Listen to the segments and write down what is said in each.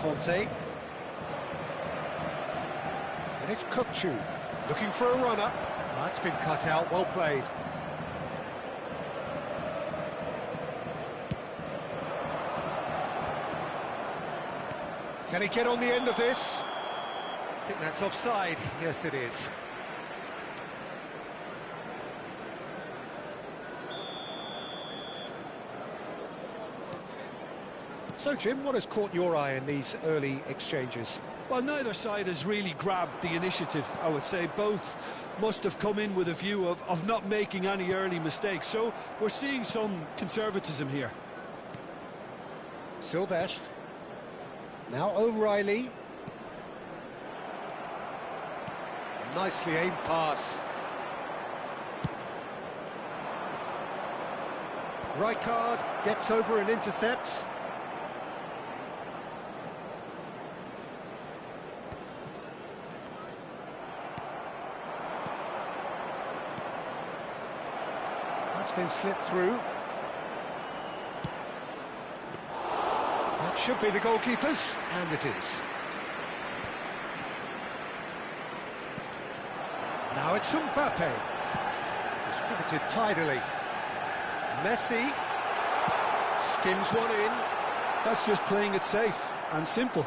Conte. And it's Kukçu, looking for a runner. That's been cut out, well played. Can he get on the end of this? I think that's offside. Yes, it is. So, Jim, what has caught your eye in these early exchanges? Well, neither side has really grabbed the initiative, I would say. Both must have come in with a view of not making any early mistakes. So we're seeing some conservatism here. Silvestre. Now O'Reilly. Nicely aimed pass. Rijkaard gets over and intercepts. That's been slipped through. That should be the goalkeeper's, and it is. Now it's Mbappe. Distributed tidily. Messi skims one in. That's just playing it safe and simple.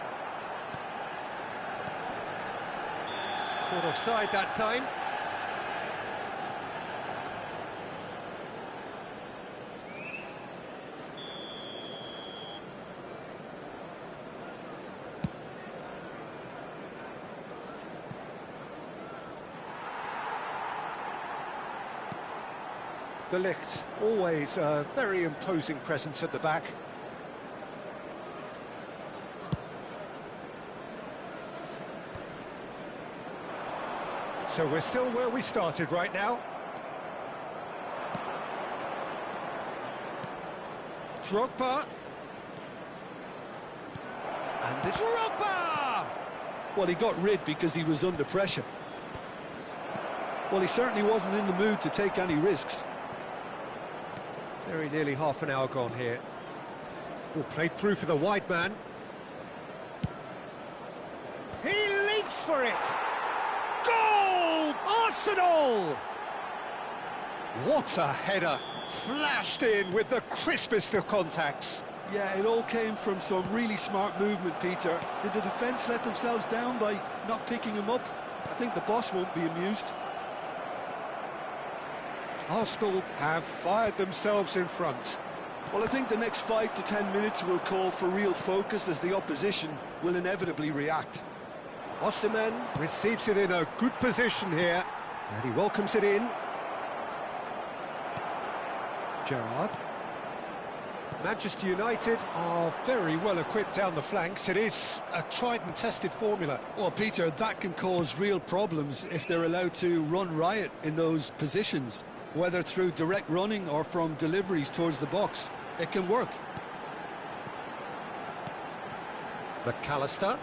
Caught offside that time. De Ligt, always a very imposing presence at the back. So we're still where we started right now. Drogba. And it's Drogba! Well, he got rid because he was under pressure. Well, he certainly wasn't in the mood to take any risks. Very nearly half an hour gone here. All played through for the wide man. He leaps for it! Goal! Arsenal! What a header! Flashed in with the crispest of contacts. Yeah, it all came from some really smart movement, Peter. Did the defence let themselves down by not picking him up? I think the boss won't be amused. Arsenal have fired themselves in front. Well, I think the next 5 to 10 minutes will call for real focus as the opposition will inevitably react. Osimhen receives it in a good position here, and he welcomes it in. Gerrard. Manchester United are very well equipped down the flanks. It is a tried and tested formula. Well, Peter, that can cause real problems if they're allowed to run riot in those positions, whether through direct running or from deliveries towards the box. It can work. McAllister.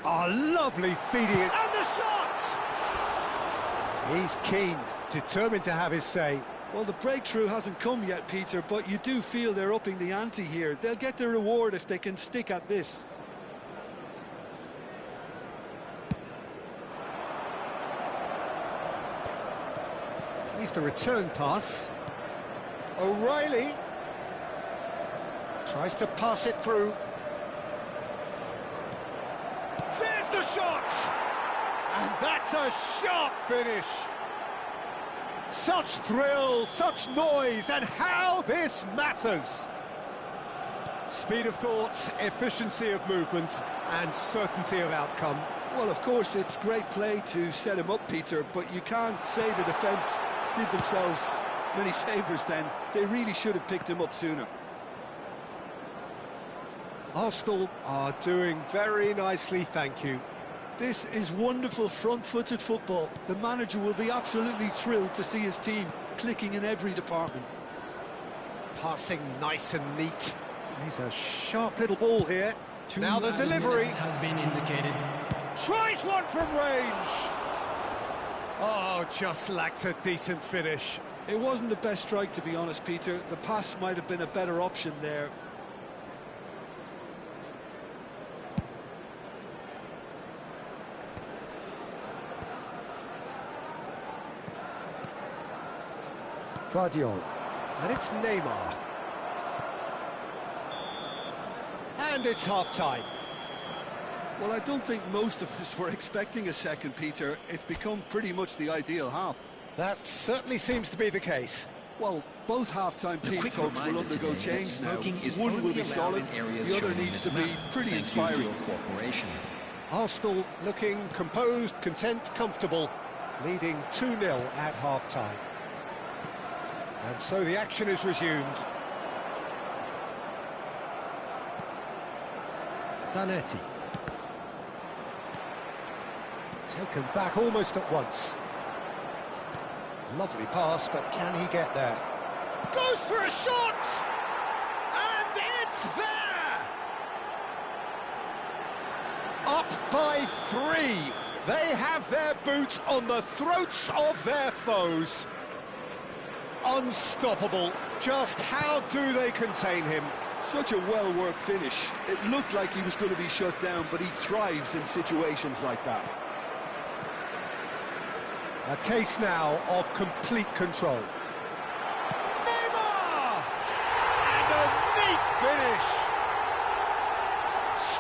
Oh, lovely feeding it. And the shot! He's keen, determined to have his say. Well, the breakthrough hasn't come yet, Peter, but you do feel they're upping the ante here. They'll get the reward if they can stick at this. He's the return pass. O'Reilly tries to pass it through. There's the shot! And that's a sharp finish. Such thrill, such noise, and how this matters. Speed of thought, efficiency of movement, and certainty of outcome. Well, of course, it's great play to set him up, Peter, but you can't say the defence did themselves many favours then. They really should have picked him up sooner. Arsenal are doing very nicely, thank you. This is wonderful front-footed football. The manager will be absolutely thrilled to see his team clicking in every department. Passing nice and neat. He's a sharp little ball here. Now the delivery has been indicated. Tries one from range. Oh, just lacked a decent finish. It wasn't the best strike, to be honest, Peter. The pass might have been a better option there. Guardiola. And it's Neymar. And it's half-time. Well, I don't think most of us were expecting a second, Peter. It's become pretty much the ideal half. That certainly seems to be the case. Well, both half-time team talks will undergo change now. One will be solid, the other needs to be pretty inspiring. Arsenal looking composed, content, comfortable, leading 2-0 at half-time. And so the action is resumed. Zanetti. Taken back almost at once. Lovely pass, but can he get there? Goes for a shot! And it's there! Up by 3. They have their boot on the throats of their foes. Unstoppable. Just how do they contain him? Such a well-worked finish. It looked like he was going to be shut down, but he thrives in situations like that. A case now of complete control. Neymar! And a neat finish!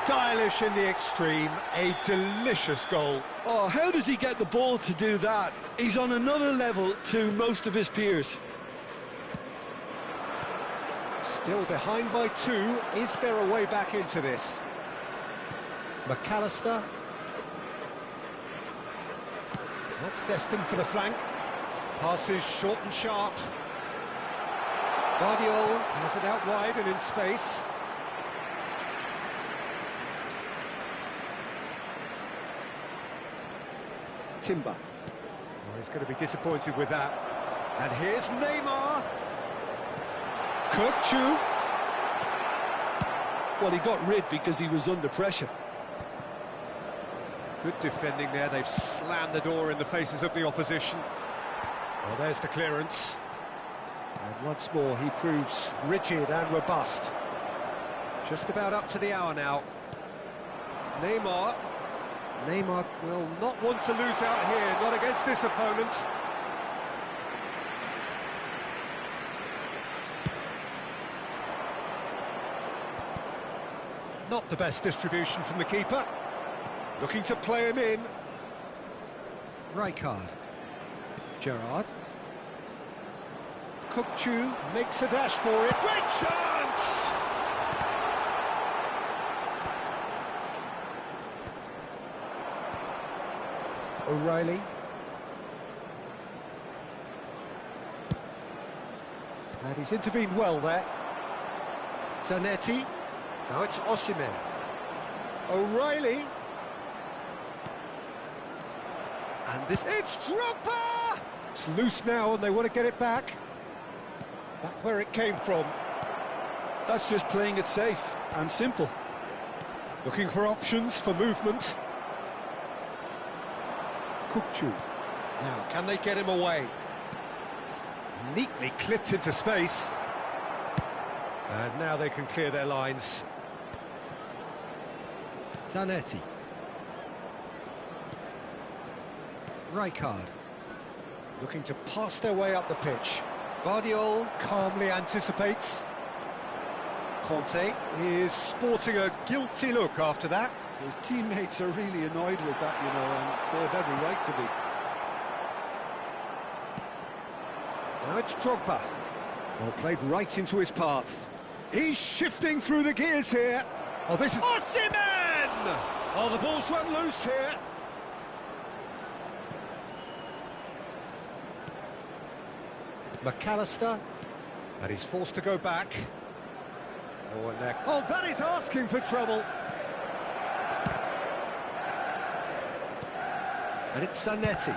Stylish in the extreme, a delicious goal. Oh, how does he get the ball to do that? He's on another level to most of his peers. Still behind by 2. Is there a way back into this? McAllister. That's destined for the flank. Passes short and sharp. Guardiola has it out wide and in space. Timber. Oh, he's going to be disappointed with that. And here's Neymar. Kukçu. Well, he got rid because he was under pressure. Good defending there. They've slammed the door in the faces of the opposition. Well, there's the clearance. And once more, he proves rigid and robust. Just about up to the hour now. Neymar. Neymar will not want to lose out here, not against this opponent. Not the best distribution from the keeper. Looking to play him in. Rijkaard. Gerrard. Kukçu makes a dash for it. Great chance! O'Reilly. And he's intervened well there. Zanetti. Now it's Osimhen. O'Reilly. And this... It's Drogba! It's loose now and they want to get it back. Back where it came from. That's just playing it safe and simple. Looking for options for movement. Kukçu. Now, can they get him away? Neatly clipped into space. And now they can clear their lines. Zanetti. Rijkaard. Looking to pass their way up the pitch. Guardiola calmly anticipates. Conte is sporting a guilty look after that. His teammates are really annoyed with that, you know, and they have every right to be. Now it's Drogba. Well, played right into his path. He's shifting through the gears here. Oh, this is... Osimhen! Oh, the ball's run loose here. McAllister. And he's forced to go back. Oh, and there... Oh, that is asking for trouble. And it's Zanetti.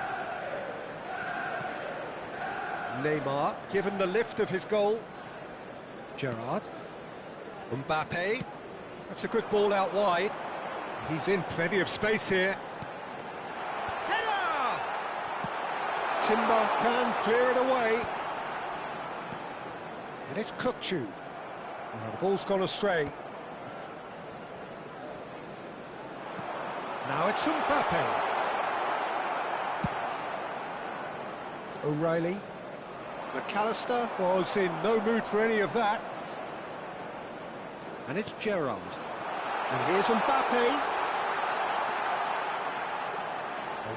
Neymar, given the lift of his goal. Gerrard. Mbappe. That's a good ball out wide. He's in plenty of space here. Header! Timber can clear it away. And it's Kukçu. Oh, the ball's gone astray. Now it's Mbappe. O'Reilly. McAllister was in no mood for any of that. And it's Gerrard. And here's Mbappe.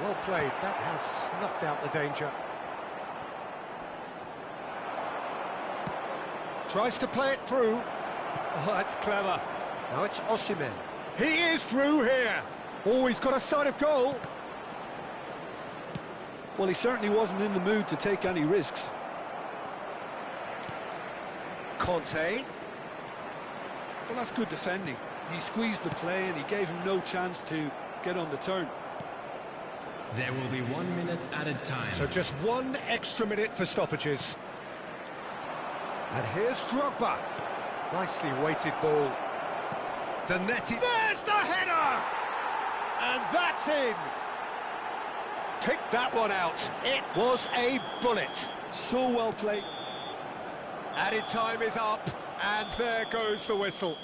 Well played, that has snuffed out the danger. Tries to play it through. Oh, that's clever. Now it's Osimhen. He is through here. Oh, he's got a sight of goal. Well, he certainly wasn't in the mood to take any risks. Conte. Well, that's good defending. He squeezed the play and he gave him no chance to get on the turn. There will be 1 minute added time. So just 1 extra minute for stoppages. And here's Drogba. Nicely weighted ball. Zanetti. There's the header! And that's in. Pick that one out. It was a bullet. So well played. Added time is up, and there goes the whistle.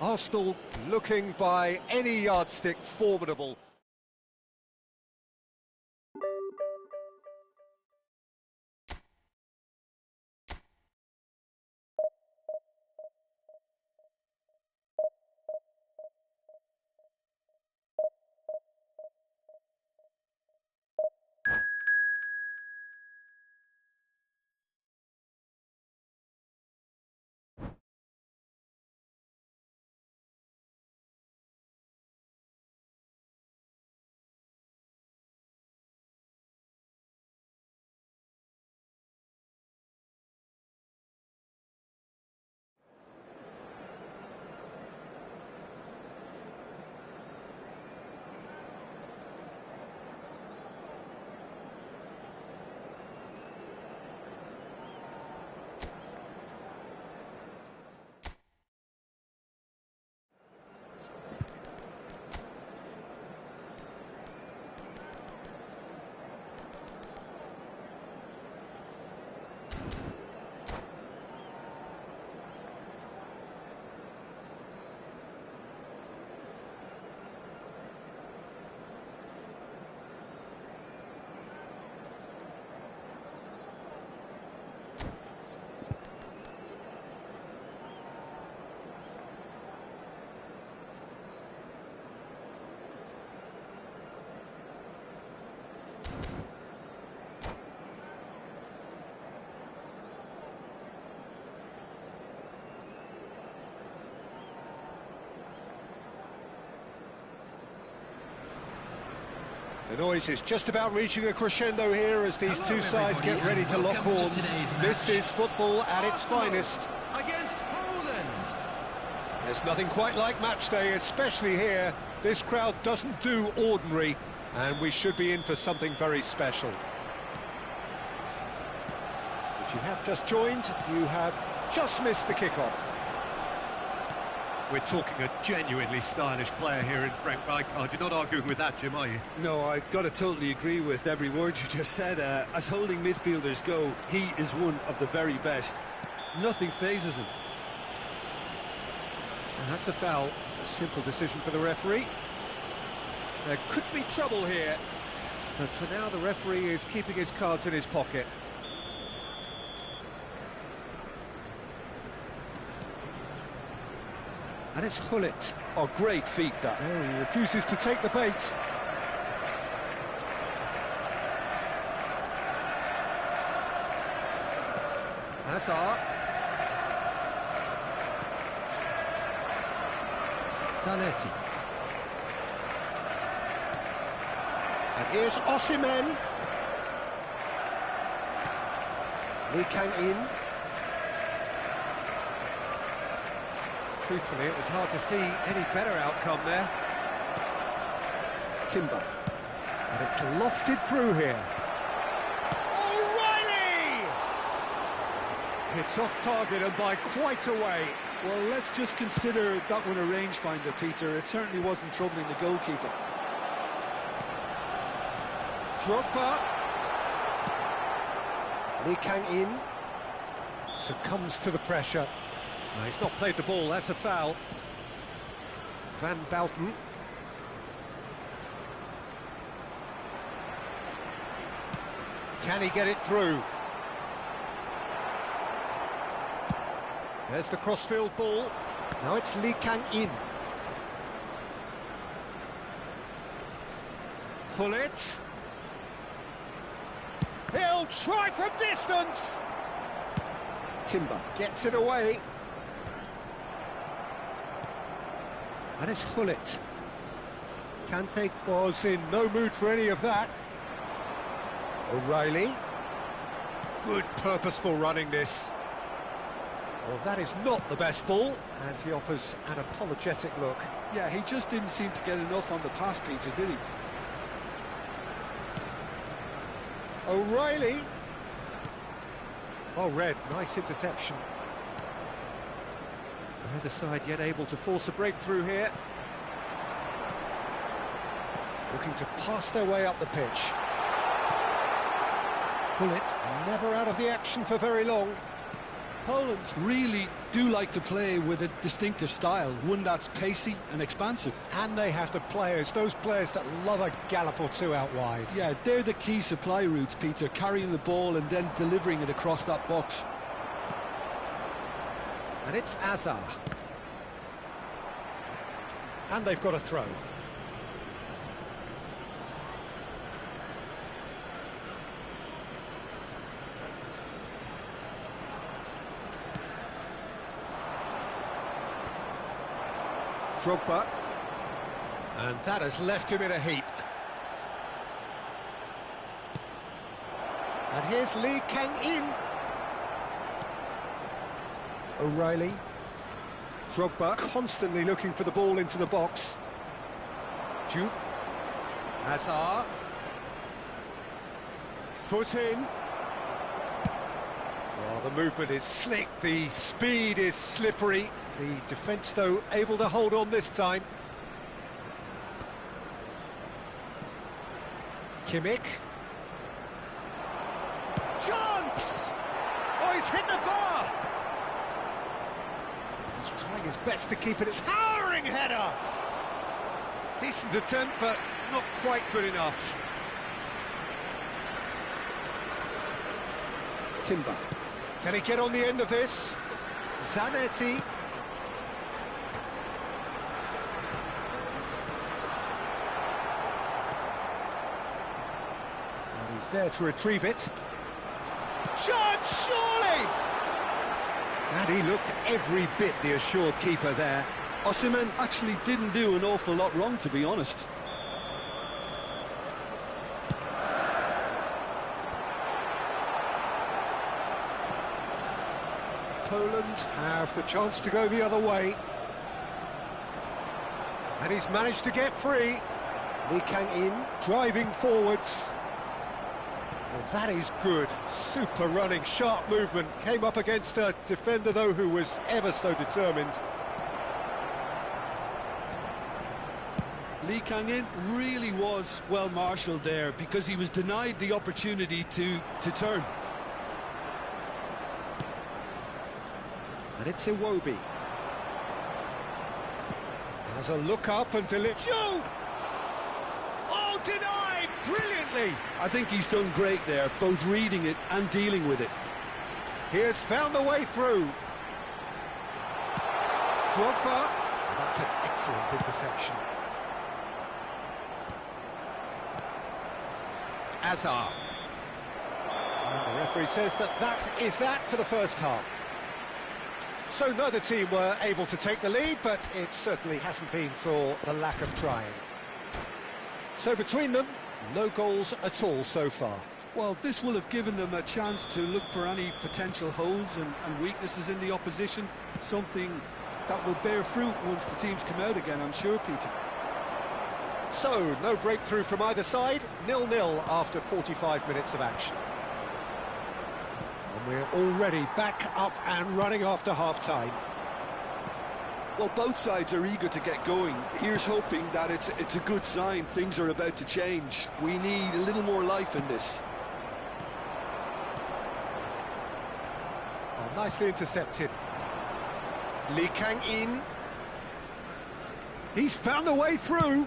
Arsenal looking by any yardstick formidable. The noise is just about reaching a crescendo here as these two sides get ready to lock horns. This is football at its finest. Against Poland. There's nothing quite like match day, especially here. This crowd doesn't do ordinary, and we should be in for something very special. If you have just joined, you have just missed the kickoff. We're talking a genuinely stylish player here in Frank Rijkaard. You're not arguing with that, Jim, are you? No, I've got to totally agree with every word you just said. As holding midfielders go, he is one of the very best. Nothing phases him. And that's a foul. A simple decision for the referee. There could be trouble here, but for now the referee is keeping his cards in his pocket. And it's Hullet. Oh, great feat, that. Oh, he refuses to take the bait. Hazard. Zanetti. And here's Osimhen. Lee Kang-in. Truthfully, it was hard to see any better outcome there. Timber. And it's lofted through here. O'Reilly! It's off target and by quite a way. Well, let's just consider that one a rangefinder, Peter. It certainly wasn't troubling the goalkeeper. Drogba. Lee Kang-in succumbs to the pressure. No, he's not played the ball, that's a foul. Van Bouten. Can he get it through? There's the crossfield ball. Now it's Lee Kang-in. Hullet. He'll try from distance. Timber gets it away. And it's Hullet. Kante was in no mood for any of that. O'Reilly. Good purposeful running this. Well, that is not the best ball, and he offers an apologetic look. Yeah, he just didn't seem to get enough on the pass, Peter, did he? O'Reilly. Well read, nice interception. Neither side yet able to force a breakthrough here. Looking to pass their way up the pitch. Hullet never out of the action for very long. Poland really do like to play with a distinctive style, one that's pacey and expansive. And they have the players, those players that love a gallop or two out wide. Yeah, they're the key supply routes, Peter, carrying the ball and then delivering it across that box. And it's Azar. And they've got a throw. Drogba, and that has left him in a heap. And here's Lee Kang-in. O'Reilly. Drogba constantly looking for the ball into the box. Juve. Hazard. Foot in. Oh, the movement is slick, the speed is slippery. The defence, though, able to hold on this time. Kimmich. Chance! Oh, he's hit the bar! He's trying his best to keep it. It's towering header! Decent attempt, but not quite good enough. Timber. Can he get on the end of this? Zanetti. He's there to retrieve it. Shot, surely! And he looked every bit the assured keeper there. Osimhen actually didn't do an awful lot wrong, to be honest. Poland have the chance to go the other way. And he's managed to get free. Lee Kang-in driving forwards. Well, that is good. Super running, sharp movement. Came up against a defender, though, who was ever so determined. Lee Kang-in really was well marshalled there because he was denied the opportunity to turn. And it's Iwobi. Has a look up and delivers. Shoot! Oh, denied! Brilliantly! I think he's done great there, both reading it and dealing with it. He has found the way through. Drogba. That's an excellent interception. Azar. And the referee says that is that for the first half. So neither team were able to take the lead, but it certainly hasn't been for the lack of trying. So between them, no goals at all so far. Well, this will have given them a chance to look for any potential holes and weaknesses in the opposition, something that will bear fruit once the teams come out again, I'm sure, Peter. So, no breakthrough from either side, 0-0 after 45 minutes of action. And we're already back up and running after half-time. Well, both sides are eager to get going. Here's hoping that it's a good sign. Things are about to change. We need a little more life in this. Oh, nicely intercepted. Lee Kang-in. He's found a way through.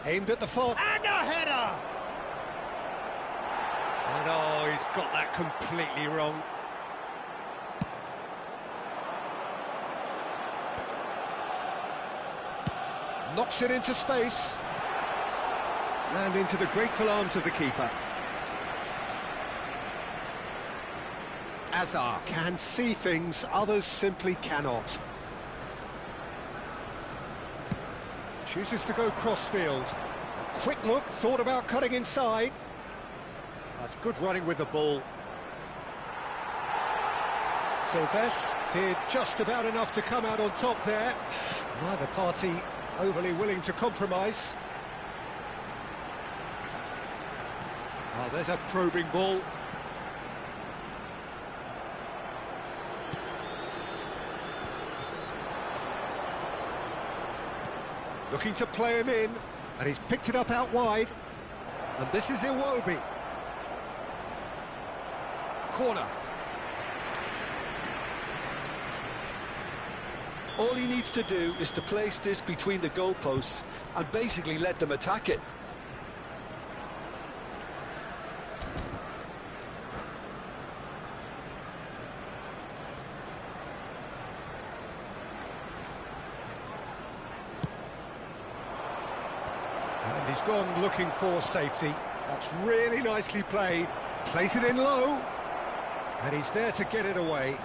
Aimed at the far... And a header! And oh, he's got that completely wrong. knocks it into space. And into the grateful arms of the keeper. Azar can see things others simply cannot. Chooses to go crossfield. A quick look, thought about cutting inside. That's good running with the ball. Sylvestre did just about enough to come out on top there. Neither party overly willing to compromise. Oh, there's a probing ball. Looking to play him in, and he's picked it up out wide. And this is Iwobi. Corner. All he needs to do is to place this between the goalposts and basically let them attack it. And he's gone looking for safety. That's really nicely played. Plays it in low. And he's there to get it away.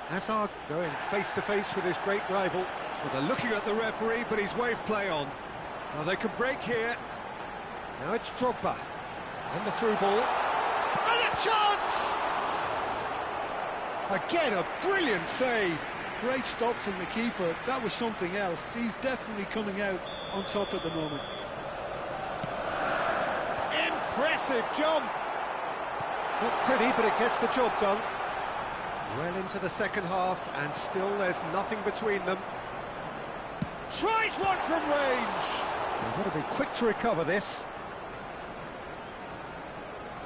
Hazard going face-to-face with his great rival. Well, they're looking at the referee, but he's waved play on. Now they can break here. Now it's Drogba. And the through ball. And a chance! Again, a brilliant save. Great stop from the keeper. That was something else. He's definitely coming out on top at the moment. Impressive jump. Not pretty, but it gets the job done. Well into the second half, and still there's nothing between them. Tries one from range. They've got to be quick to recover this.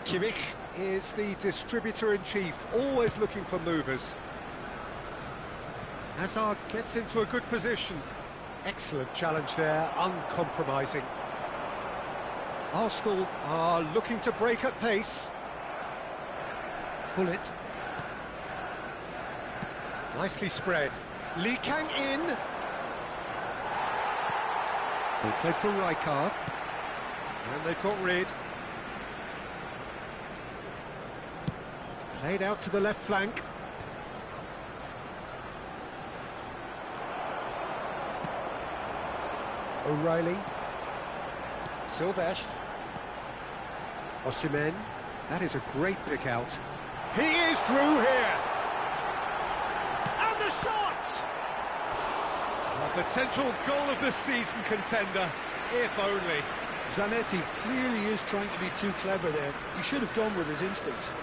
Kimmich is the distributor-in-chief, always looking for movers. Hazard gets into a good position. Excellent challenge there, uncompromising. Arsenal are looking to break at pace. Bullet. Nicely spread. Lee Kang in. They played for Rijkaard. And they've got rid. Played out to the left flank. O'Reilly. Sylvestre. Osimhen. That is a great pick out. He is through here. And the shot! A potential goal of the season contender, if only. Zanetti clearly is trying to be too clever there. He should have gone with his instincts.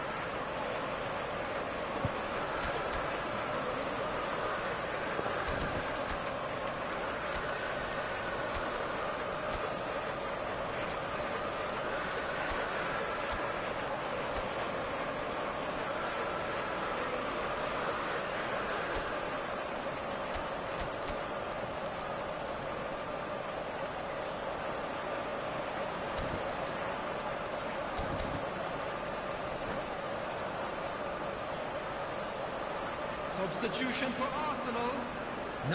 Substitution for Arsenal.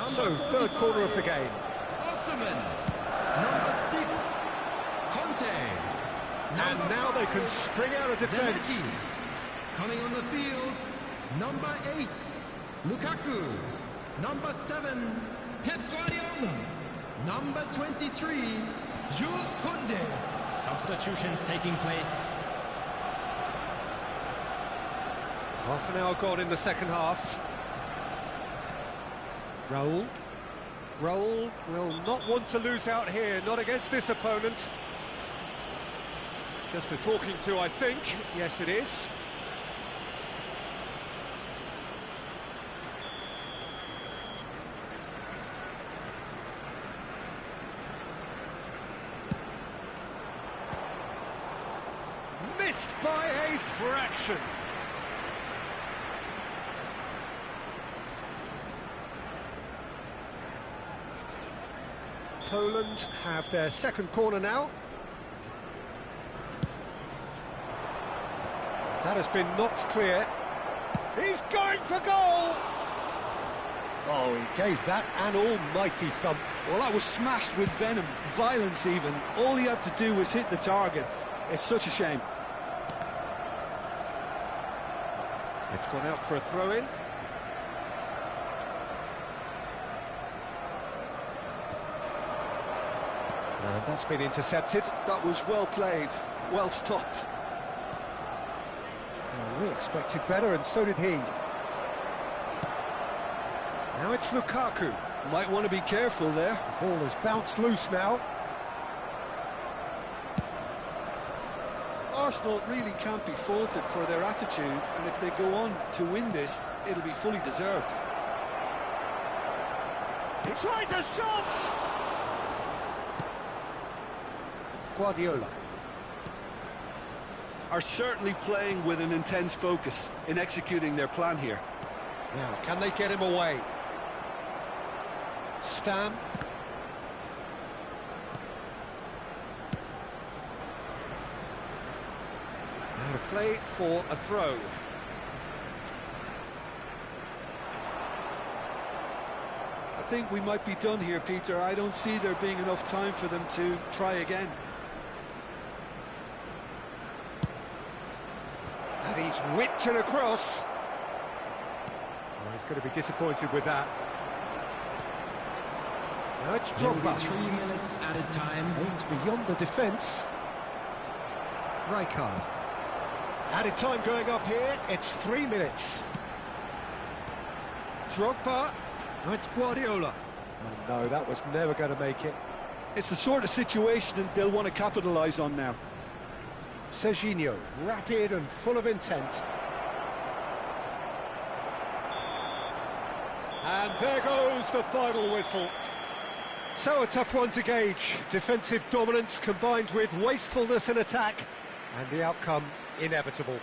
So, third corner of the game. Osimhen. Number 6, Conte. And now they can spring out of defence. Zanetti. Coming on the field, number 8, Lukaku. Number 7, Pep Guardiola. Number 23, Jules Koundé. Substitutions taking place. Half an hour gone in the second half. Raul. Raul will not want to lose out here, not against this opponent. Just a talking to, I think. Yes, it is. Missed by a fraction. Poland have their second corner now. That has been knocked clear. He's going for goal! Oh, he gave that an almighty thump. Well, that was smashed with venom, violence even. All he had to do was hit the target. It's such a shame. It's gone out for a throw-in. And that's been intercepted. That was well played, well stopped. Well, we expected better, and so did he. Now it's Lukaku. Might want to be careful there. The ball has bounced loose now. Arsenal really can't be faulted for their attitude, and if they go on to win this, it'll be fully deserved. He tries a shot! Guardiola. Are certainly playing with an intense focus in executing their plan here. Now, can they get him away? Stam. Out of play for a throw. I think we might be done here, Peter. I don't see there being enough time for them to try again. And he's whipped it across. Oh, he's going to be disappointed with that. Now it's There will be Drogba. 3 minutes added time. Aims beyond the defence. Rijkaard. Added time going up here. It's 3 minutes. Drogba. No, it's Guardiola. Oh, no, that was never going to make it. It's the sort of situation that they'll want to capitalise on now. Serginho, rapid and full of intent. And there goes the final whistle. So a tough one to gauge. Defensive dominance combined with wastefulness in attack, and the outcome inevitable.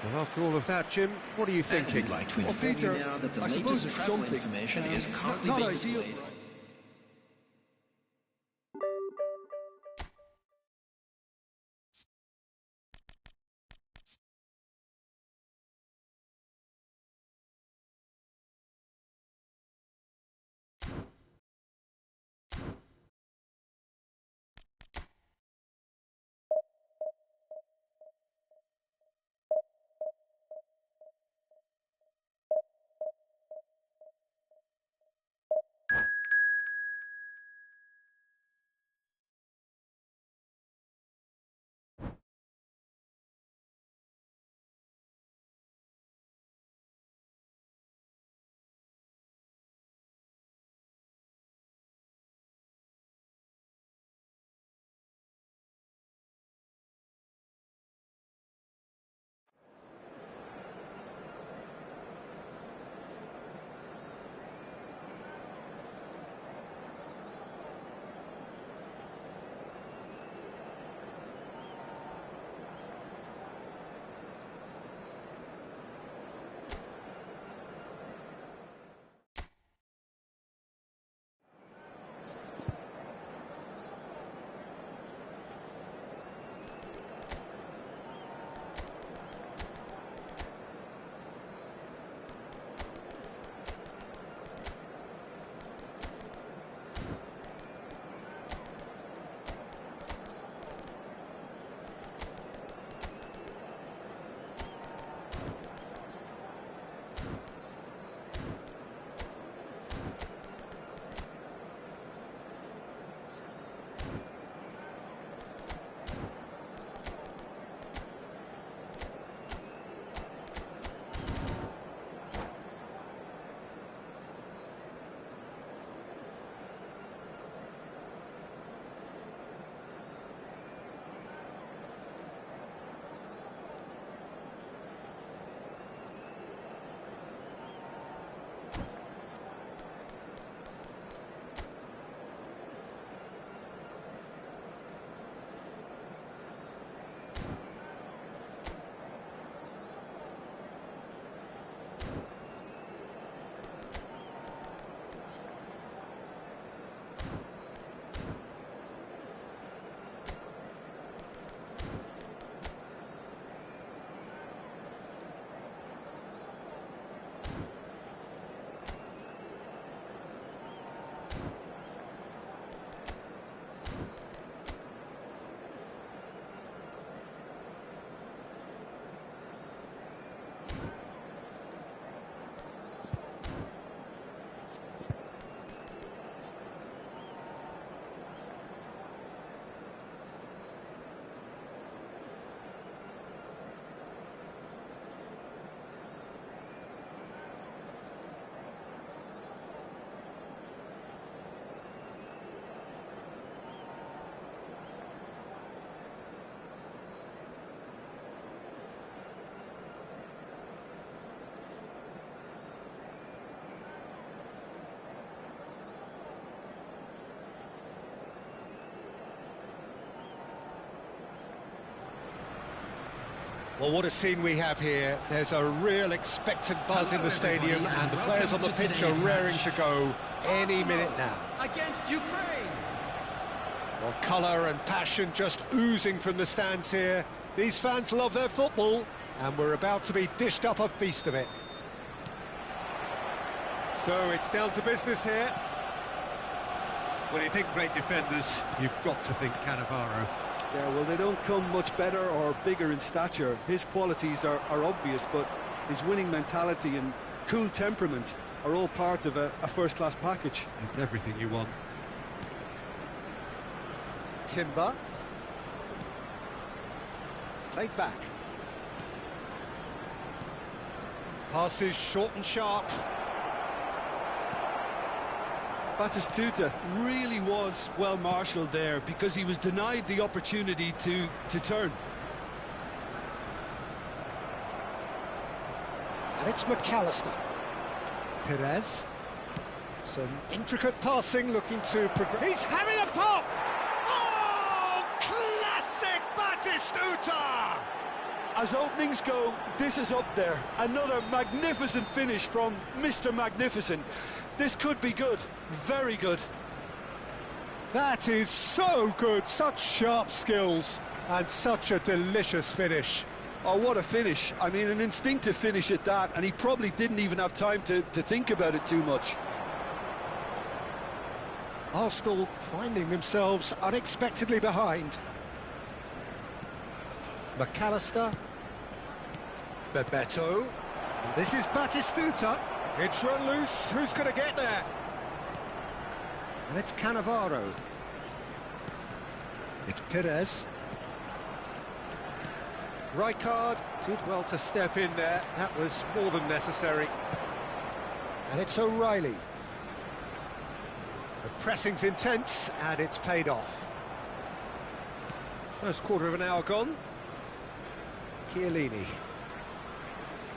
Well, after all of that, Jim, what are you thinking? We'd like to Well, inform Peter, you now that the I suppose latest it's travel something. information is currently Not being ideal. displayed. Well, what a scene we have here. There's a real expectant buzz in the stadium, and the players on the pitch are raring to go any minute now. Against Ukraine. Well, colour and passion just oozing from the stands here. These fans love their football, and we're about to be dished up a feast of it. So it's down to business here. When you think great defenders, you've got to think Cannavaro. Yeah, well, they don't come much better or bigger in stature. His qualities are obvious, but his winning mentality and cool temperament are all part of a first-class package. It's everything you want. Timber. Played back. Passes short and sharp. Batistuta really was well marshalled there because he was denied the opportunity to turn. And it's McAllister. Perez. Some intricate passing, looking to progress. He's having a pop! Oh, classic Batistuta! As openings go, this is up there. Another magnificent finish from Mr. Magnificent. This could be good, very good. That is so good, such sharp skills, and such a delicious finish. Oh, what a finish. I mean, an instinctive finish at that, and he probably didn't even have time to think about it too much. Arsenal finding themselves unexpectedly behind. McAllister. Bebeto. And this is Batistuta. It's run loose. Who's going to get there? And it's Cannavaro. It's Perez. Rijkaard did well to step in there. That was more than necessary. And it's O'Reilly. The pressing's intense, and it's paid off. First quarter of an hour gone. Chiellini.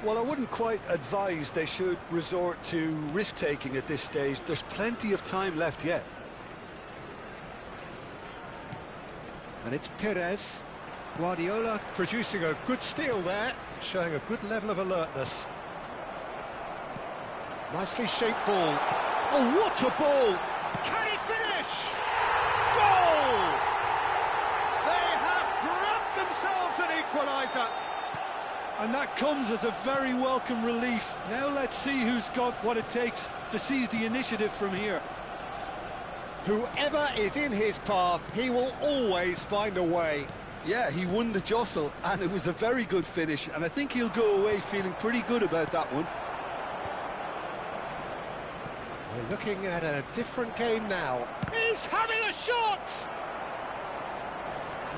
Well, I wouldn't quite advise they should resort to risk-taking at this stage. There's plenty of time left yet. And it's Perez. Guardiola producing a good steal there, showing a good level of alertness. Nicely shaped ball. Oh, what a ball! Can he finish? Goal! They have grabbed themselves an equaliser. And that comes as a very welcome relief. Now let's see who's got what it takes to seize the initiative from here. Whoever is in his path, he will always find a way. Yeah, he won the jostle, and it was a very good finish, and I think he'll go away feeling pretty good about that one. We're looking at a different game now. He's having a shot!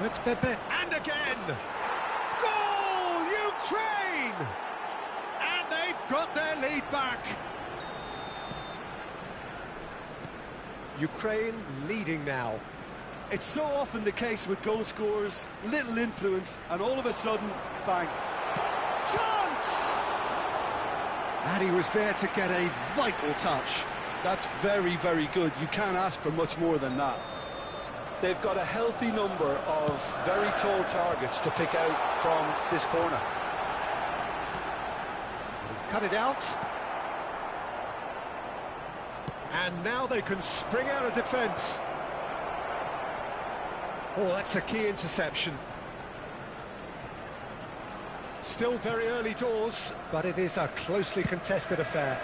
It's Bebet. And again! Goal, Ukraine! And they've got their lead back. Ukraine leading now. It's so often the case with goal scorers, little influence, and all of a sudden, bang. Chance! And he was there to get a vital touch. That's very, very good. You can't ask for much more than that. They've got a healthy number of very tall targets to pick out from this corner. He's cut it out. And now they can spring out of defence. Oh, that's a key interception. Still very early doors, but it is a closely contested affair.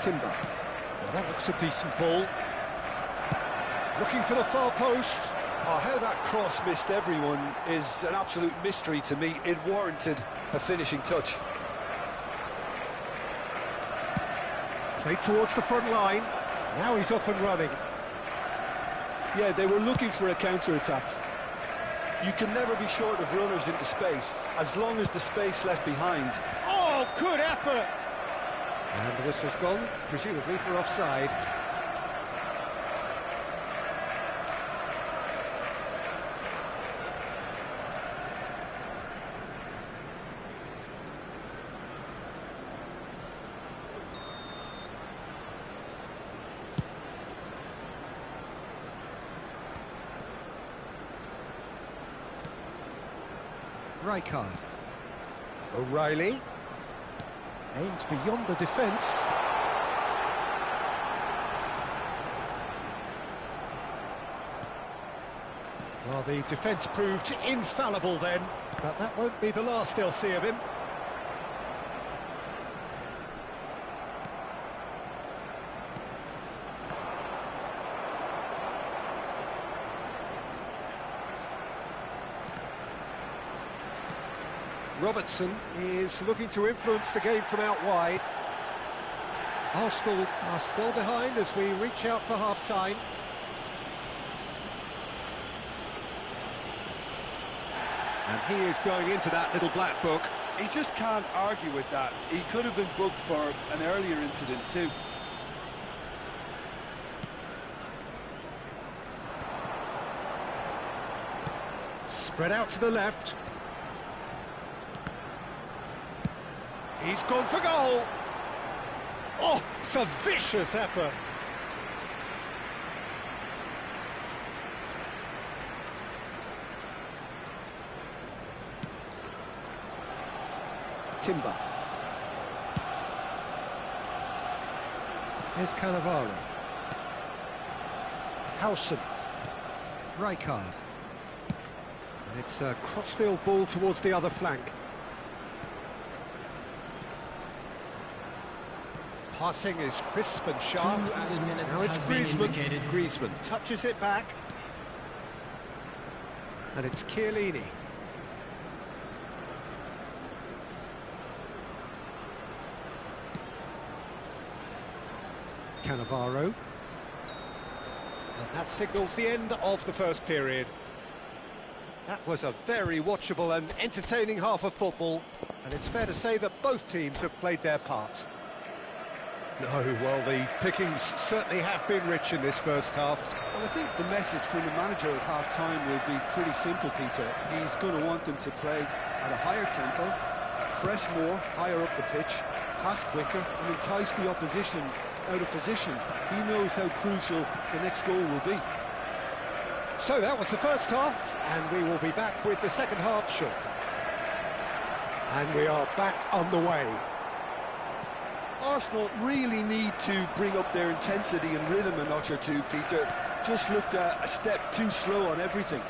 Timber. Well, that looks a decent ball. Looking for the far post. Oh, how that cross missed everyone is an absolute mystery to me. It warranted a finishing touch. Played towards the front line. Now he's off and running. Yeah, they were looking for a counter-attack. You can never be short of runners into space, as long as the space left behind. Oh, good effort! And the whistle's gone, presumably for offside. Rijkaard. O'Reilly. Aimed beyond the defence. Well, the defence proved infallible then, but that won't be the last they'll see of him. Robertson is looking to influence the game from out wide. Arsenal are still behind as we reach out for half-time. And he is going into that little black book. He just can't argue with that. He could have been booked for an earlier incident too. Spread out to the left. He's gone for goal. Oh, it's a vicious effort. Timber. Here's Cannavaro. Howson. Rijkaard. And it's a crossfield ball towards the other flank. Passing is crisp and sharp. Now it's Griezmann. Griezmann touches it back. And it's Chiellini. Cannavaro. And that signals the end of the first period. That was a very watchable and entertaining half of football, and it's fair to say that both teams have played their part. No, well, the pickings certainly have been rich in this first half. Well, I think the message from the manager at half-time will be pretty simple, Peter. He's going to want them to play at a higher tempo, press more, higher up the pitch, pass quicker, and entice the opposition out of position. He knows how crucial the next goal will be. So that was the first half, and we will be back with the second half shortly. And we are back on the way. Arsenal really need to bring up their intensity and rhythm a notch or two, Peter. Just looked a step too slow on everything.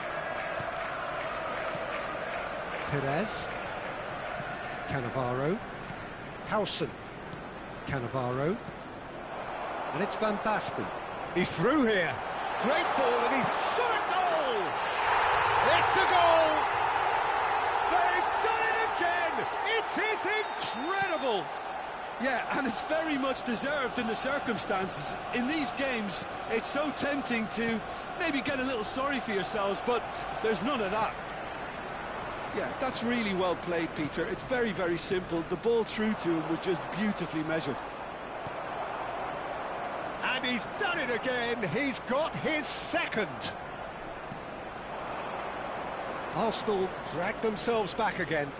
Perez. Cannavaro. Howson. Cannavaro. And it's Van Basten. He's through here. Great ball, and he's shot a goal! It's a goal! They've done it again! It is incredible! Yeah, and it's very much deserved in the circumstances. In these games, it's so tempting to maybe get a little sorry for yourselves, but there's none of that. Yeah, that's really well played, Peter. It's very, very simple. The ball through to him was just beautifully measured. And he's done it again. He's got his second. Arsenal dragged themselves back again.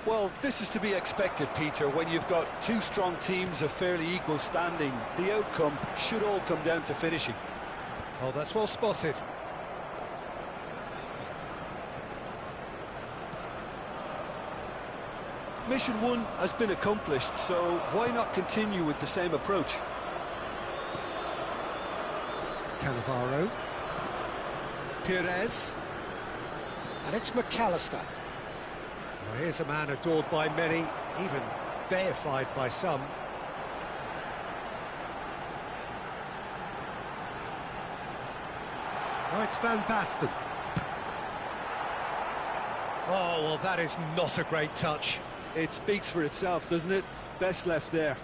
Well, this is to be expected, Peter. When you've got two strong teams of fairly equal standing, the outcome should all come down to finishing. Oh, that's well spotted. Mission one has been accomplished, so why not continue with the same approach? Cannavaro. Perez. And it's McAllister. Well, here's a man adored by many, even deified by some. Oh, it's Van Basten. Oh, well, that is not a great touch. It speaks for itself, doesn't it? Best left there.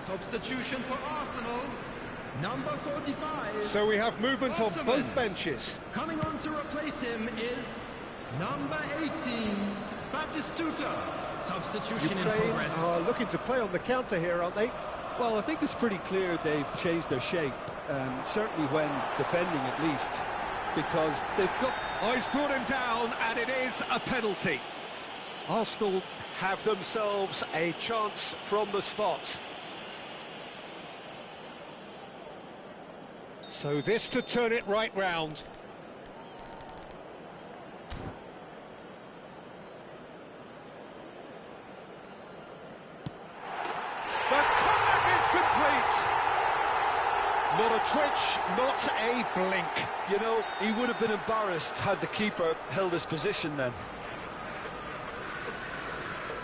Substitution for Arsenal, number 45. So we have movement on Osman. both benches. Coming on to replace him is number 18, Batistuta, Substitution in Ukraine progress. are looking to play on the counter here, aren't they? Well, I think it's pretty clear they've changed their shape, certainly when defending at least, because they've got... Oh, he's brought him down, and it is a penalty. Arsenal have themselves a chance from the spot. So this to turn it right round. The comeback is complete. Not a twitch, not a blink. You know, he would have been embarrassed had the keeper held his position then.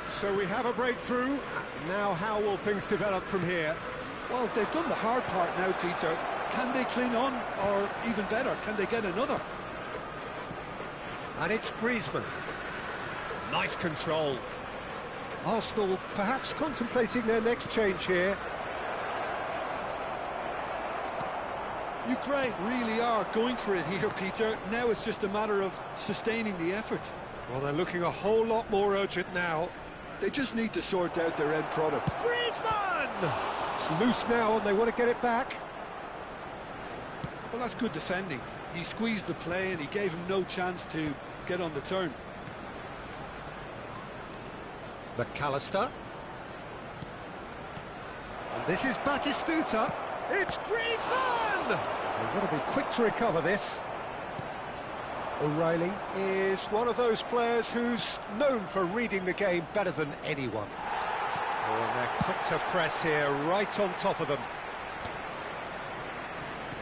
So we have a breakthrough. Now how will things develop from here? Well, they've done the hard part now, Peter. Can they cling on, or even better, can they get another? And it's Griezmann. Nice control. Arsenal perhaps contemplating their next change here. Ukraine really are going for it here, Peter. Now it's just a matter of sustaining the effort. Well, they're looking a whole lot more urgent now. They just need to sort out their end product. Griezmann! It's loose now and they want to get it back. Well, that's good defending. He squeezed the play and he gave him no chance to get on the turn. McAllister. And this is Batistuta. It's Griezmann! They've got to be quick to recover this. O'Reilly is one of those players who's known for reading the game better than anyone. Oh, and they're quick to press here, right on top of them.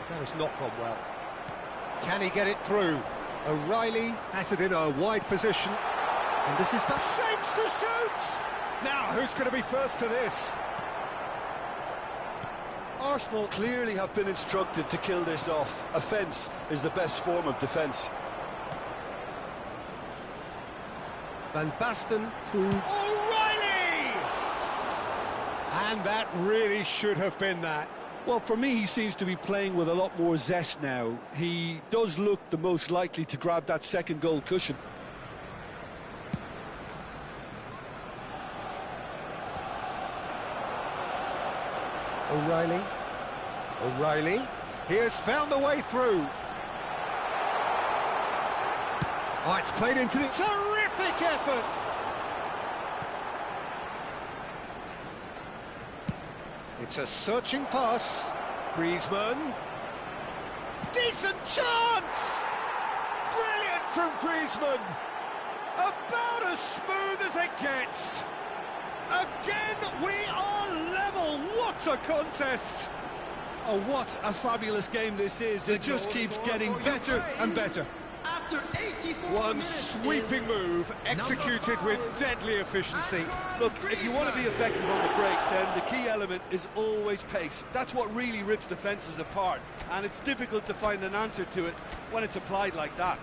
That has not gone well. Can he get it through? O'Reilly has it in a wide position. And this is shapes to shoot! Now, who's going to be first to this? Arsenal clearly have been instructed to kill this off. Offence is the best form of defence. Van Basten to O'Reilly! And that really should have been that. Well, for me, he seems to be playing with a lot more zest now. He does look the most likely to grab that second goal cushion. O'Reilly. O'Reilly. He has found a way through. Oh, it's played into the... Terrific effort! It's a searching pass. Griezmann. Decent chance! Brilliant from Griezmann! About as smooth as it gets. Again, we are level. What a contest! Oh, what a fabulous game this is. It just keeps getting better and better. After 84 One minutes sweeping is move, executed with deadly efficiency. Look, if you want to be effective on the break, then the key element is always pace. That's what really rips defences apart, and it's difficult to find an answer to it when it's applied like that.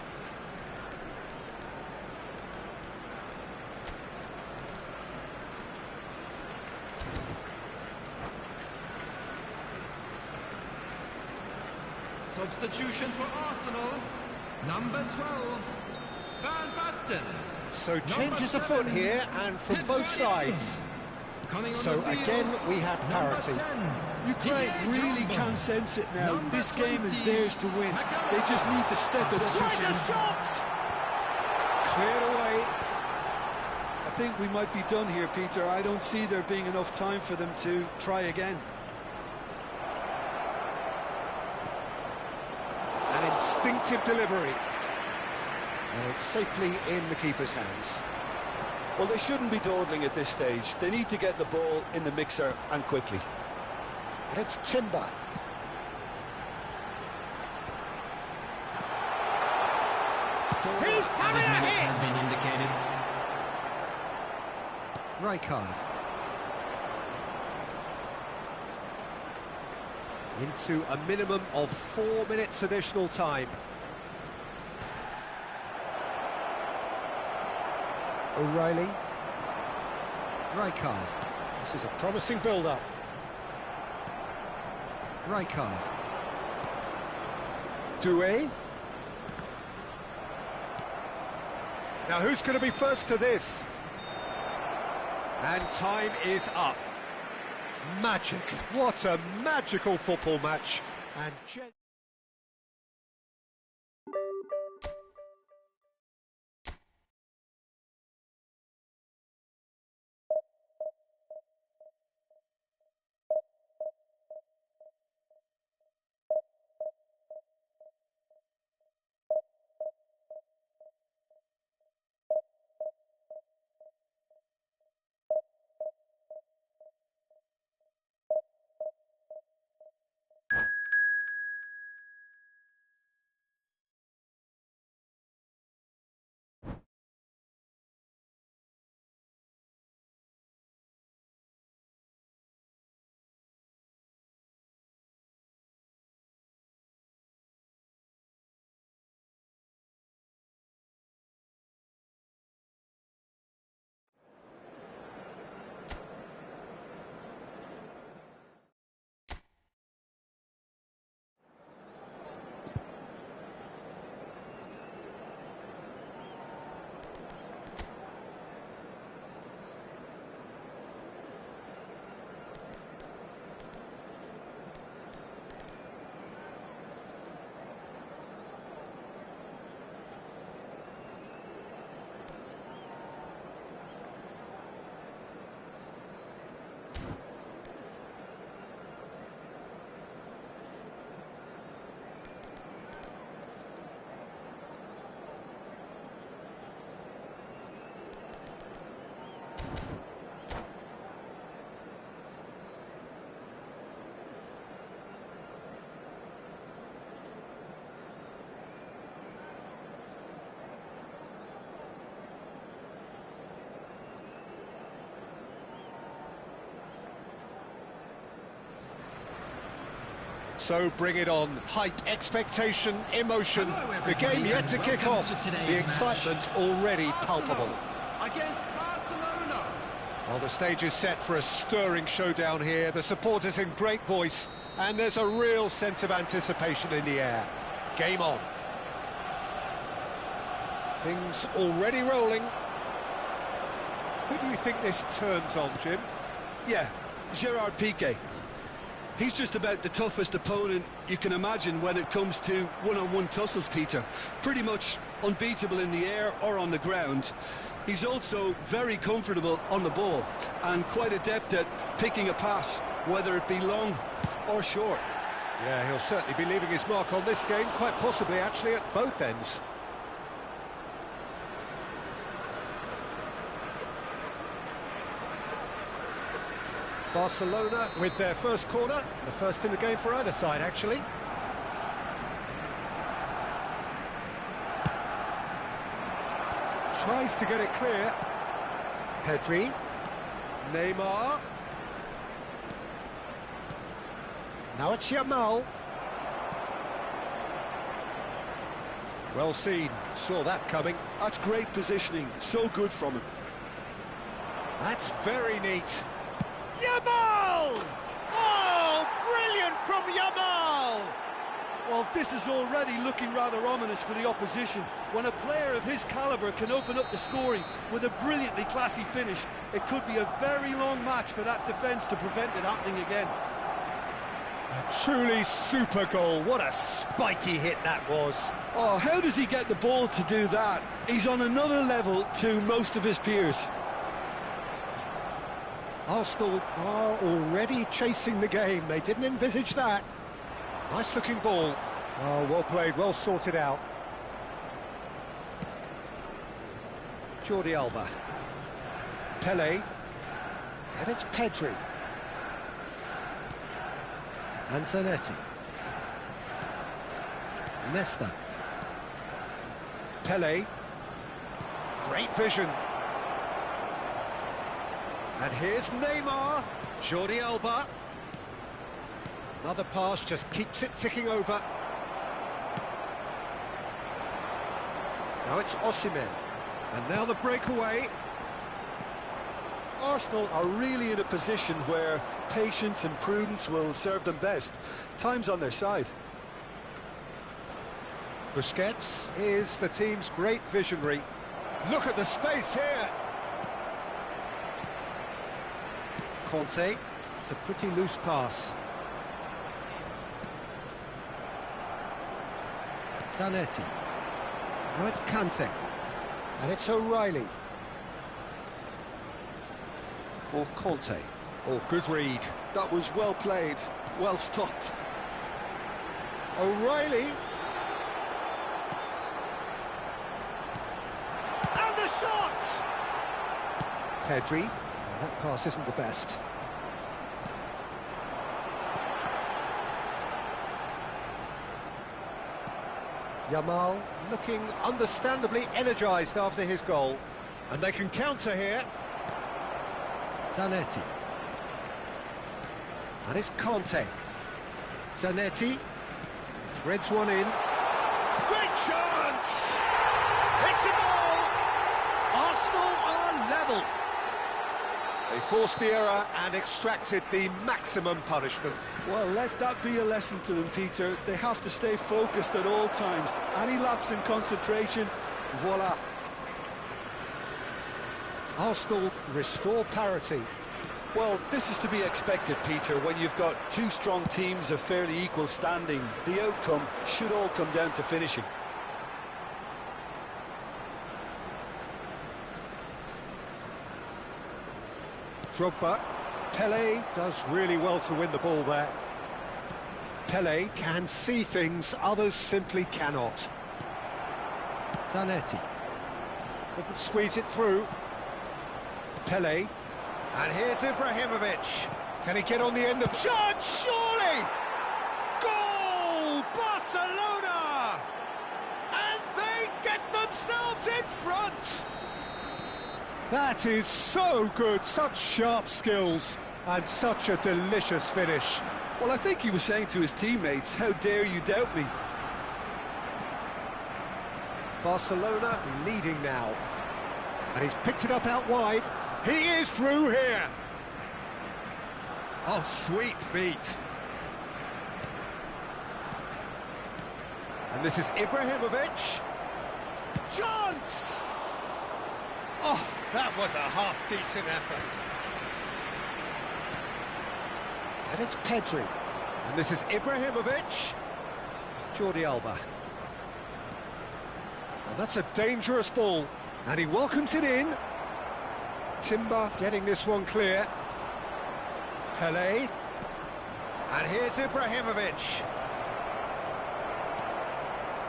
Substitution for Arsenal. Number 12, Van Basten. So changes afoot here, and from both sides. So again, we have parity. Ukraine really can sense it now. This game is theirs to win. They just need to step it up. Tries a shot! Cleared away. I think we might be done here, Peter. I don't see there being enough time for them to try again. An instinctive delivery. And it's safely in the keeper's hands. Well, they shouldn't be dawdling at this stage. They need to get the ball in the mixer, and quickly. And it's Timber. He's having a hit! Has been indicated. Rijkaard. Into a minimum of 4 minutes additional time. O'Reilly. Rijkaard. This is a promising build-up. Rijkaard. Doué. Now who's going to be first to this? And time is up. Magic. What a magical football match. And so bring it on. Hype, expectation, emotion. The game yet to kick off. The excitement already palpable. Against Barcelona. Well, the stage is set for a stirring showdown here. The supporters in great voice, and there's a real sense of anticipation in the air. Game on. Things already rolling. Who do you think this turns on, Jim? Yeah, Gerard Piqué. He's just about the toughest opponent you can imagine when it comes to one-on-one tussles, Peter. Pretty much unbeatable in the air or on the ground. He's also very comfortable on the ball and quite adept at picking a pass, whether it be long or short. Yeah, he'll certainly be leaving his mark on this game, quite possibly actually at both ends. Barcelona with their first corner, the first in the game for either side, actually. Tries to get it clear. Pedri. Neymar. Now it's Yamal. Well seen, saw that coming. That's great positioning, so good from him. That's very neat. Yamal! Oh, brilliant from Yamal! Well, this is already looking rather ominous for the opposition. When a player of his calibre can open up the scoring with a brilliantly classy finish, it could be a very long match for that defence to prevent it happening again. A truly super goal. What a spiky hit that was. Oh, how does he get the ball to do that? He's on another level to most of his peers. Arsenal are already chasing the game. They didn't envisage that. Nice looking ball. Oh, well played, well sorted out. Jordi Alba. Pele. And it's Pedri. And Zanetti. Nesta. Pele. Great vision. And here's Neymar. Jordi Alba. Another pass, just keeps it ticking over. Now it's Osimhen. And now the breakaway. Arsenal are really in a position where patience and prudence will serve them best. Time's on their side. Busquets is the team's great visionary. Look at the space here. Conte. It's a pretty loose pass. Zanetti. Now it's Kante. And it's O'Reilly. For Conte. Oh, good read. That was well played, well stopped. O'Reilly. And the shot! Pedri. That pass isn't the best. Yamal looking understandably energised after his goal. And they can counter here. Zanetti. And it's Conte. Zanetti threads one in. Great chance! It's a goal! Arsenal are level. They forced the error and extracted the maximum punishment. Well, let that be a lesson to them, Peter. They have to stay focused at all times. Any lapse in concentration, voila. Arsenal restore parity. Well, this is to be expected, Peter, when you've got two strong teams of fairly equal standing. The outcome should all come down to finishing. Drogba. Pele does really well to win the ball there. Pele can see things others simply cannot. Zanetti. Couldn't squeeze it through. Pele. And here's Ibrahimovic. Can he get on the end of... Shot, surely! Goal! Barcelona! And they get themselves in front! That is so good, such sharp skills, and such a delicious finish. Well, I think he was saying to his teammates, how dare you doubt me? Barcelona leading now. And he's picked it up out wide. He is through here. Oh, sweet feet. And this is Ibrahimovic. Chance! Oh, that was a half-decent effort. And it's Pedri. And this is Ibrahimovic. Jordi Alba. And that's a dangerous ball. And he welcomes it in. Timber getting this one clear. Pele. And here's Ibrahimovic.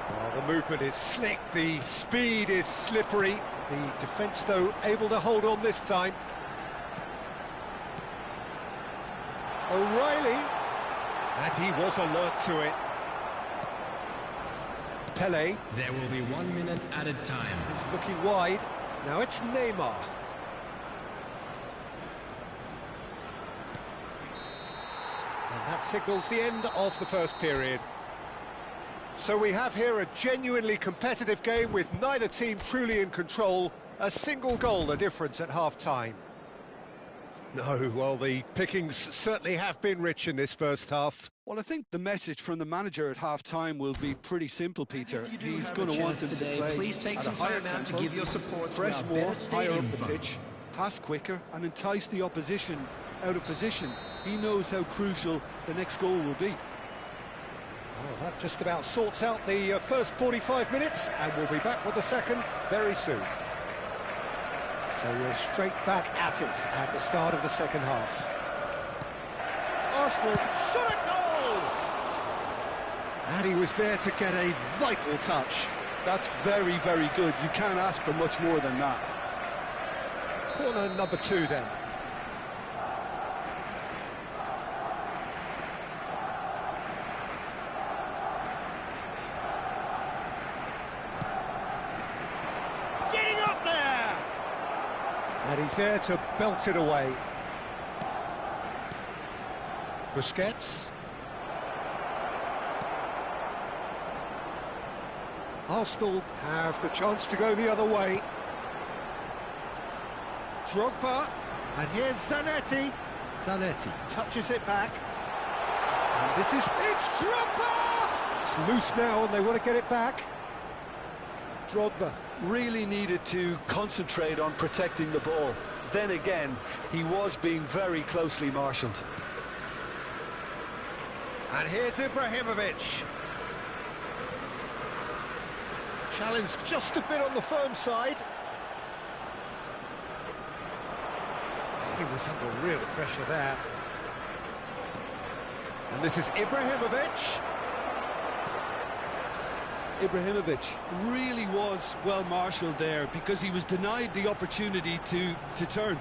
Oh, the movement is slick, the speed is slippery. The defence, though, able to hold on this time. O'Reilly. And he was alert to it. Pele. There will be 1 minute added time. He's looking wide. Now it's Neymar. And that signals the end of the first period. So we have here a genuinely competitive game with neither team truly in control. A single goal the difference at half-time. No, well, the pickings certainly have been rich in this first half. Well, I think the message from the manager at half-time will be pretty simple, Peter. He's going to want them to play at a higher tempo, press more, higher up the pitch, pass quicker and entice the opposition out of position. He knows how crucial the next goal will be. Well, that just about sorts out the first 45 minutes, and we'll be back with the second very soon. So we're straight back at it at the start of the second half. Arsenal shot a goal! And he was there to get a vital touch. That's very, very good. You can't ask for much more than that. Corner number 2 then. Getting up there! And he's there to belt it away. Busquets. Arsenal have the chance to go the other way. Drogba, and here's Zanetti. Zanetti touches it back. And this is... It's Drogba! It's loose now and they want to get it back. Drogba really needed to concentrate on protecting the ball. then again, he was being very closely marshalled. And here's Ibrahimovic. Challenge just a bit on the firm side. He was under real pressure there. And this is Ibrahimovic. Ibrahimovic really was well marshalled there because he was denied the opportunity to turn.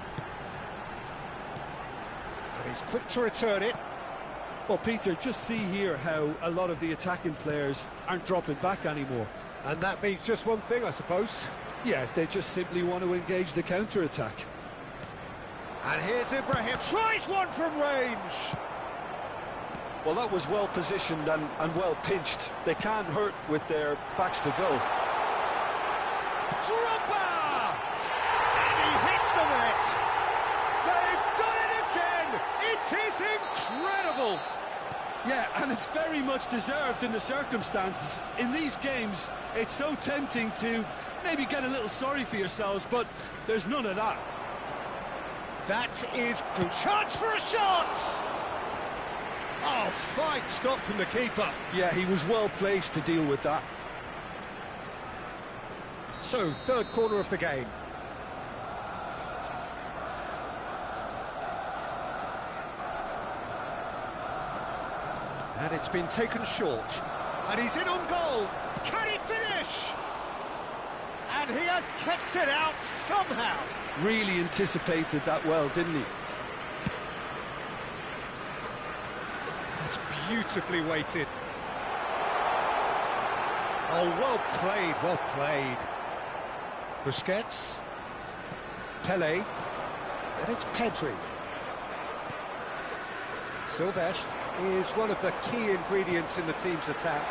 And he's quick to return it. Well, Peter, just see here how a lot of the attacking players aren't dropping back anymore. And that means just one thing, I suppose. Yeah, they just simply want to engage the counter-attack. And here's Ibrahim, tries one from range. Well, that was well positioned and well pinched. They can't hurt with their backs to goal. Drogba! And he hits the net. They've done it again. It is incredible. Yeah, and it's very much deserved in the circumstances. In these games, it's so tempting to maybe get a little sorry for yourselves, but there's none of that. That is good. Chance for a shot! Oh, fine stop from the keeper. Yeah, he was well placed to deal with that. So, third corner of the game. And it's been taken short. And he's in on goal. Can he finish? And he has kept it out somehow. Really anticipated that well, didn't he? That's beautifully weighted. Oh, well played, well played. Busquets. Pelé. And it's Pedri. Silvestre is one of the key ingredients in the team's attack.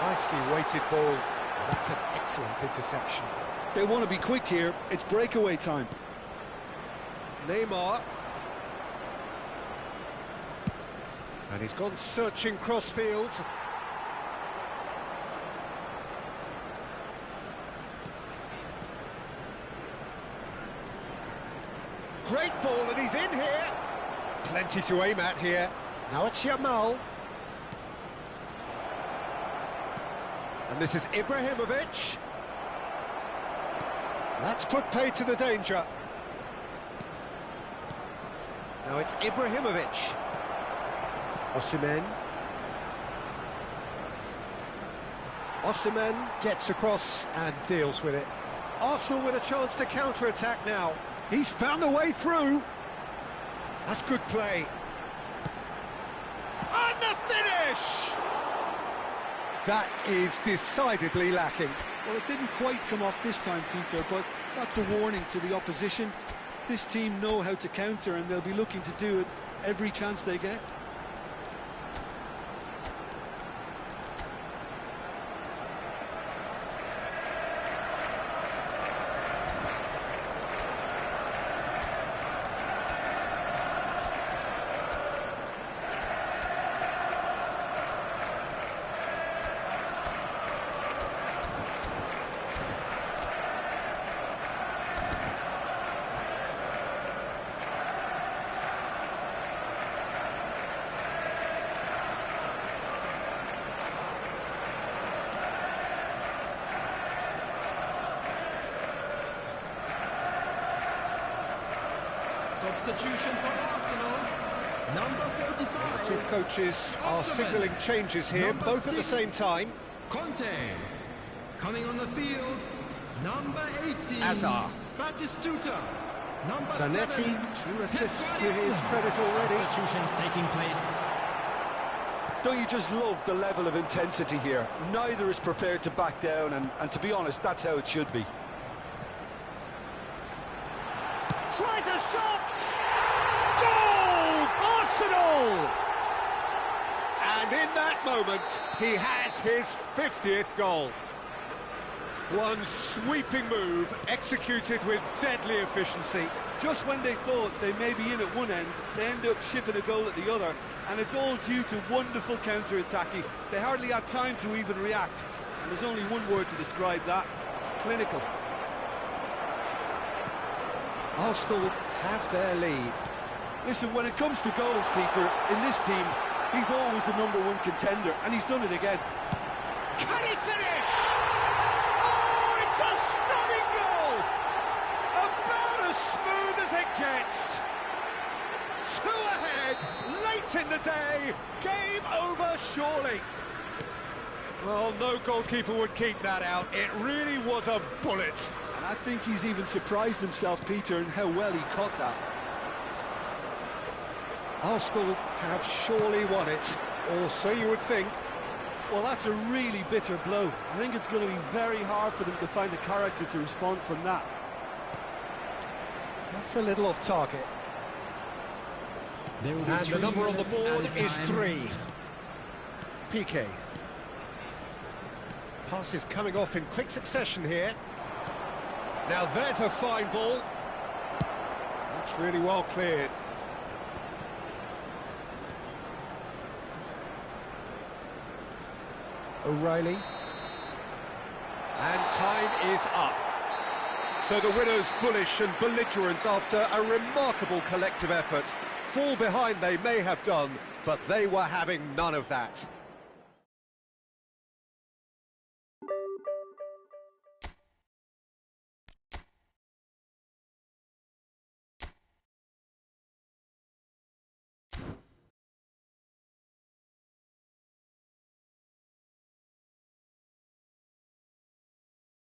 Nicely weighted ball. And that's an excellent interception. They want to be quick here. It's breakaway time. Neymar. And he's gone searching crossfield. Great ball, and he's in here. Plenty to aim at here. Now it's Yamal. And this is Ibrahimovic. That's put paid to the danger. Now it's Ibrahimovic. Osimhen. Osimhen gets across and deals with it. Arsenal with a chance to counter-attack now. He's found a way through. That's good play. And the finish! That is decidedly lacking. Well, it didn't quite come off this time, Peter, but that's a warning to the opposition. This team know how to counter, and they'll be looking to do it every chance they get. Substitution for Arsenal, number 45. Two coaches are signalling changes here, Number both at the 6, same time. Conte. Coming on the field, number 18. Hazard. Batistuta. Number Zanetti, 7. 2 assists to his credit already. Substitutions taking place. Don't you just love the level of intensity here? Neither is prepared to back down, and to be honest, that's how it should be. Tries a shot! Goal! Arsenal! And in that moment, he has his 50th goal. One sweeping move, executed with deadly efficiency. Just when they thought they may be in at one end, they end up shipping a goal at the other, and it's all due to wonderful counter-attacking. They hardly had time to even react, and there's only one word to describe that: clinical. Arsenal have their lead. Listen, when it comes to goals, Peter, in this team, he's always the #1 contender, and he's done it again. Can he finish? Oh, it's a stunning goal! About as smooth as it gets. 2 ahead, late in the day, game over surely. Well, no goalkeeper would keep that out. It really was a bullet. And I think he's even surprised himself, Peter, in how well he caught that. Arsenal have surely won it, or so you would think. Well, that's a really bitter blow. I think it's going to be very hard for them to find the character to respond from that. That's a little off target. And the number on the board is 3. PK. Pass is coming off in quick succession here. Now there's a fine ball. That's really well cleared. O'Reilly. And time is up. So the winners bullish and belligerent after a remarkable collective effort. Fall behind they may have done, but they were having none of that.